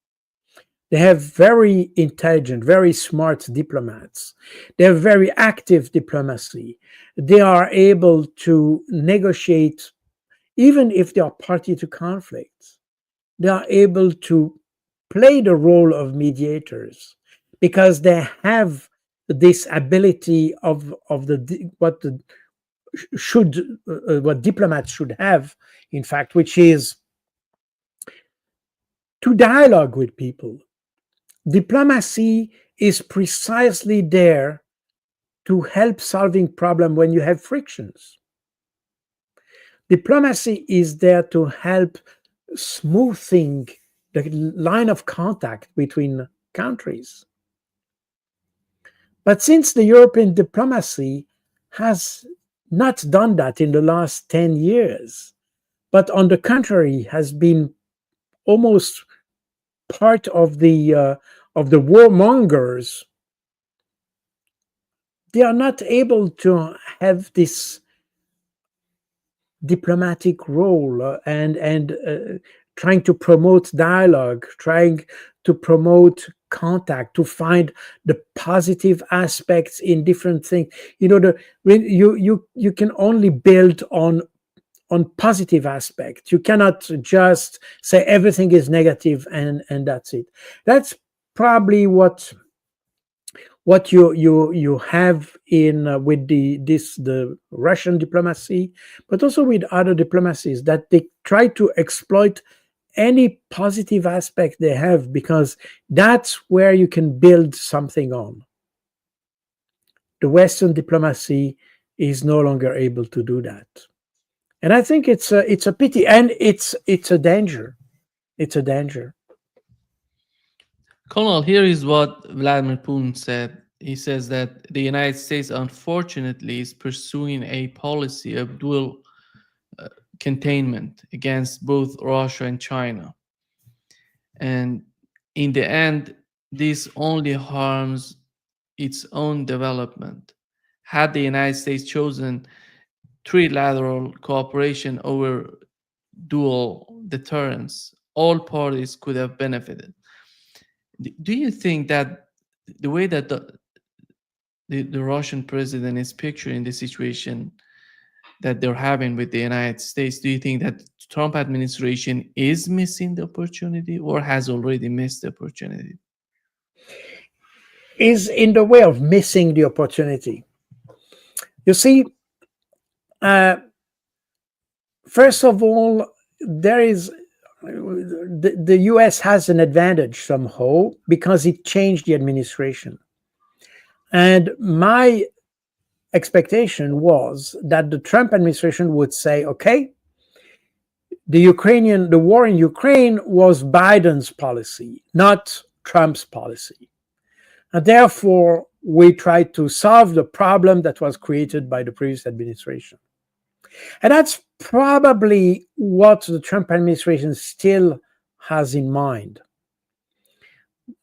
They have very intelligent, very smart diplomats. They have very active diplomacy. They are able to negotiate, even if they are party to conflicts. They are able to play the role of mediators, because they have this ability of what diplomats should have, in fact, which is to dialogue with people. Diplomacy is precisely there to help solving problem when you have frictions. Diplomacy is there to help smoothing the line of contact between countries. But since the European diplomacy has not done that in the last 10 years, but on the contrary has been almost part of the warmongers, they are not able to have this diplomatic role and trying to promote dialogue, trying to promote contact, to find the positive aspects in different things. You know, when you can only build on positive aspects. You cannot just say everything is negative and that's it. That's probably what you have in with the Russian diplomacy, but also with other diplomacies, that they try to exploit any positive aspect they have, because that's where you can build something on. The Western diplomacy is no longer able to do that, and I think it's a pity, and it's a danger. It's a danger. Colonel, here is what Vladimir Putin said. He says that the United States, unfortunately, is pursuing a policy of dual containment against both Russia and China. And in the end, this only harms its own development. Had the United States chosen trilateral cooperation over dual deterrence, all parties could have benefited. Do you think that the way that the Russian president is picturing the situation that they're having with the United States, do you think that Trump administration is missing the opportunity or has already missed the opportunity? Is in the way of missing the opportunity. You see, first of all, there is the US has an advantage somehow because it changed the administration. And my expectation was that the Trump administration would say, okay, the war in Ukraine was Biden's policy, not Trump's policy. And therefore, we tried to solve the problem that was created by the previous administration. And that's probably what the Trump administration still has in mind.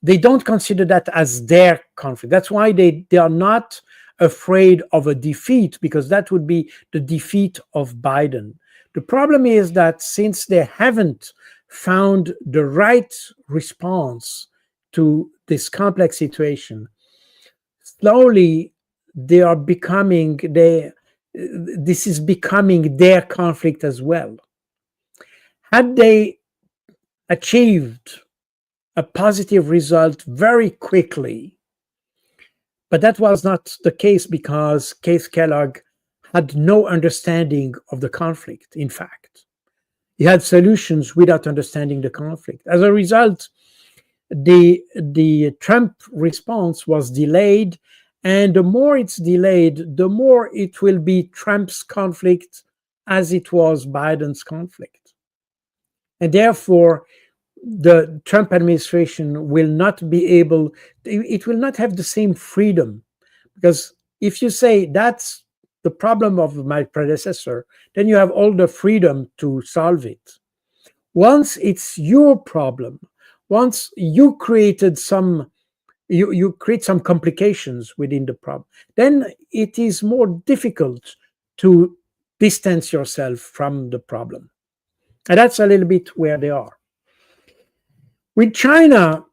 They don't consider that as their conflict. That's why they are not afraid of a defeat, because that would be the defeat of Biden. The problem is that since they haven't found the right response to this complex situation, slowly they are becoming this is becoming their conflict as well. Had they achieved a positive result very quickly, but that was not the case because Keith Kellogg had no understanding of the conflict. In fact, he had solutions without understanding the conflict. As a result, the Trump response was delayed, and the more it's delayed, the more it will be Trump's conflict as it was Biden's conflict. And therefore, the Trump administration will not be able, it will not have the same freedom. Because if you say that's the problem of my predecessor, then you have all the freedom to solve it. Once it's your problem, once you created some, you create some complications within the problem, then it is more difficult to distance yourself from the problem. And that's a little bit where they are. With China,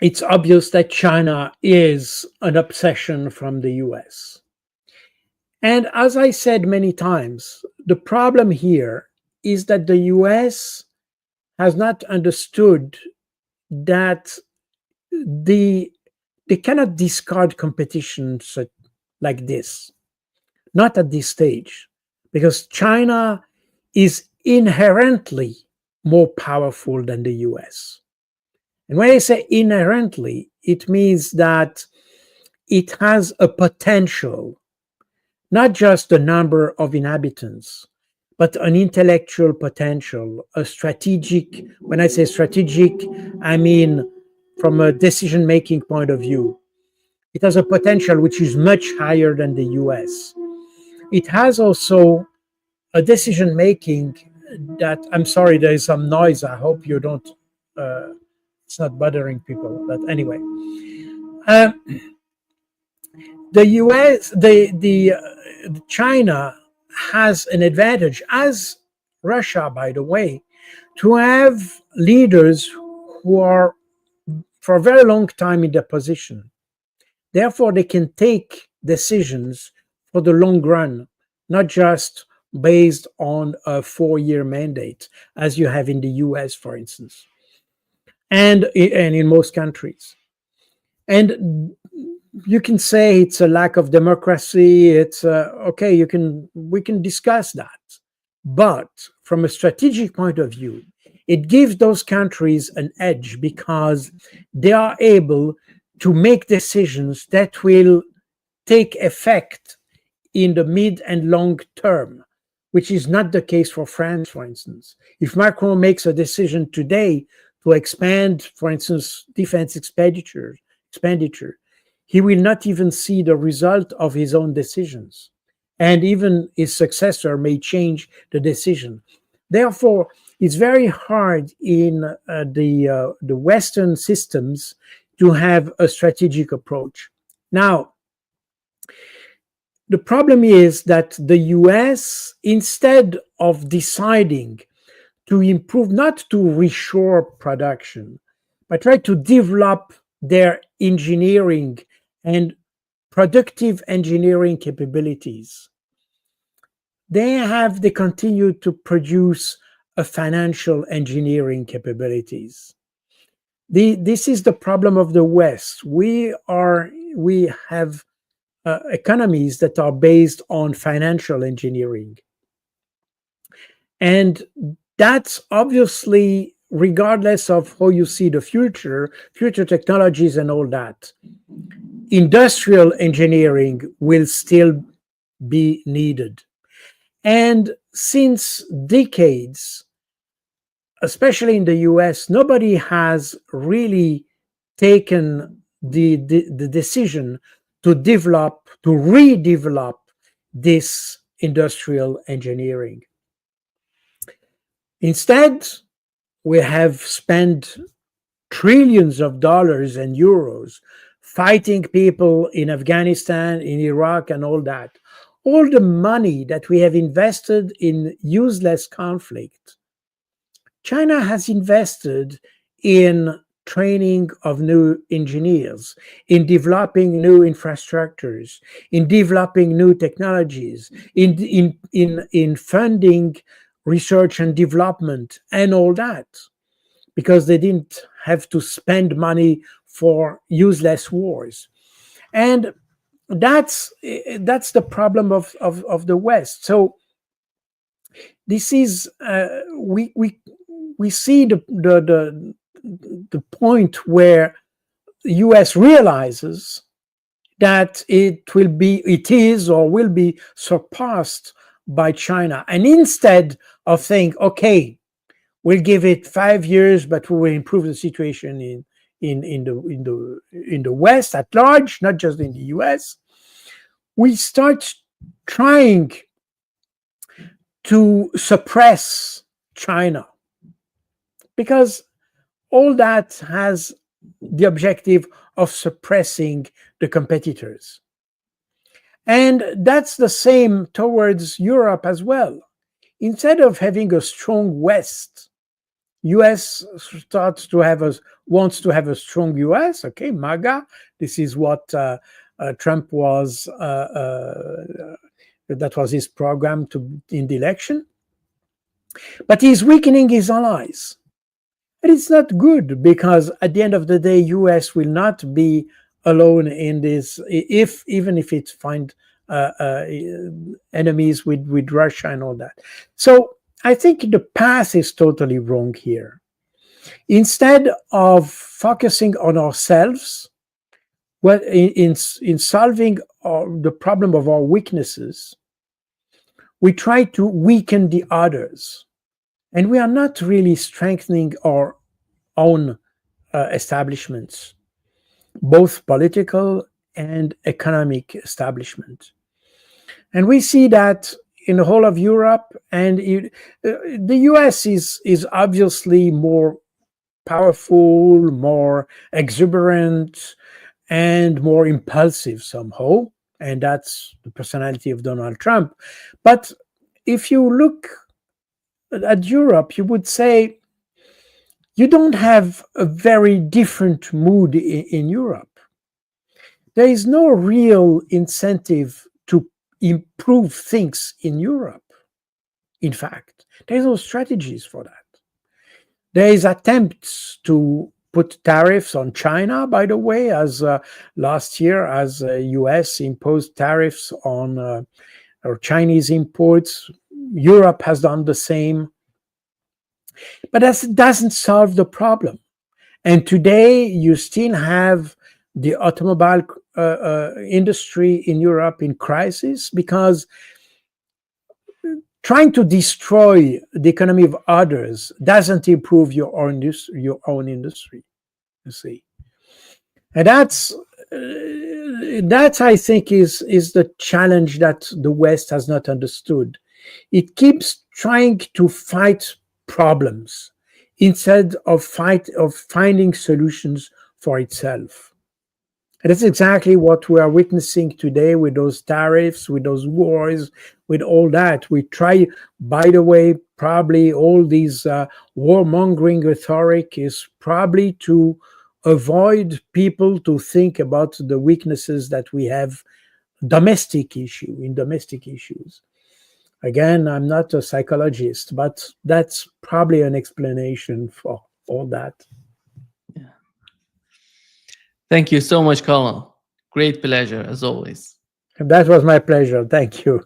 it's obvious that China is an obsession from the US. And as I said many times, the problem here is that the US has not understood that they cannot discard competition like this, not at this stage, because China is inherently more powerful than the US. And when I say inherently, it means that it has a potential, not just the number of inhabitants, but an intellectual potential, a strategic, when I say strategic, I mean from a decision-making point of view. It has a potential which is much higher than the US. It has also a decision-making that, I'm sorry, there is some noise. I hope you don't, it's not bothering people, but anyway. The US, China has an advantage, as Russia, by the way, to have leaders who are for a very long time in their position. Therefore, they can take decisions for the long run, not just based on a 4-year mandate, as you have in the US, for instance, and in most countries. And you can say it's a lack of democracy. It's okay. We can discuss that, but from a strategic point of view, it gives those countries an edge because they are able to make decisions that will take effect in the mid and long term, which is not the case for France, for instance. If Macron makes a decision today, to expand, for instance, defense expenditure, he will not even see the result of his own decisions. And even his successor may change the decision. Therefore, it's very hard in the Western systems to have a strategic approach. Now, the problem is that the US, instead of deciding to improve, not to reshore production, but try to develop their engineering and productive engineering capabilities, they continue to produce a financial engineering capabilities. This is the problem of the West. We have economies that are based on financial engineering. And that's obviously, regardless of how you see the future technologies and all that, industrial engineering will still be needed. And since decades, especially in the US, nobody has really taken the decision to redevelop this industrial engineering. Instead, we have spent trillions of dollars and euros fighting people in Afghanistan, in Iraq, and all that. All the money that we have invested in useless conflict, China has invested in training of new engineers, in developing new infrastructures, in developing new technologies, in funding research and development and all that, because they didn't have to spend money for useless wars. And that's the problem of the West. So this is we see the point where the US realizes that it is or will be surpassed by China, and instead of saying, okay, we'll give it 5 years, but we will improve the situation in the West at large, not just in the US, we start trying to suppress China, because all that has the objective of suppressing the competitors. And that's the same towards Europe as well. Instead of having a strong West, US wants to have a strong US. Okay, MAGA. This is what Trump was. That was his program in the election. But he's weakening his allies. And it's not good, because at the end of the day, US will not be alone in this, even if it find enemies with Russia and all that. So I think the path is totally wrong here. Instead of focusing on ourselves, well, in solving the problem of our weaknesses, we try to weaken the others. And we are not really strengthening our own establishments, both political and economic establishment. And we see that in the whole of Europe, and the US is obviously more powerful, more exuberant, and more impulsive somehow. And that's the personality of Donald Trump. But if you look at Europe, you would say you don't have a very different mood in Europe. There is no real incentive to improve things in Europe. In fact, there's no strategies for that. There is attempts to put tariffs on China, by the way, as last year, as US imposed tariffs on or Chinese imports. Europe has done the same. But that doesn't solve the problem. And today, you still have the automobile industry in Europe in crisis, because trying to destroy the economy of others doesn't improve your own industry, you see. And that I think is the challenge that the West has not understood. It keeps trying to fight problems instead of finding solutions for itself. And that's exactly what we are witnessing today with those tariffs, with those wars, with all that. We try, by the way, probably all these warmongering rhetoric is probably to avoid people to think about the weaknesses that we have in domestic issues. Again, I'm not a psychologist, but that's probably an explanation for all that. Yeah. Thank you so much, Colonel. Great pleasure as always. And that was my pleasure. Thank you.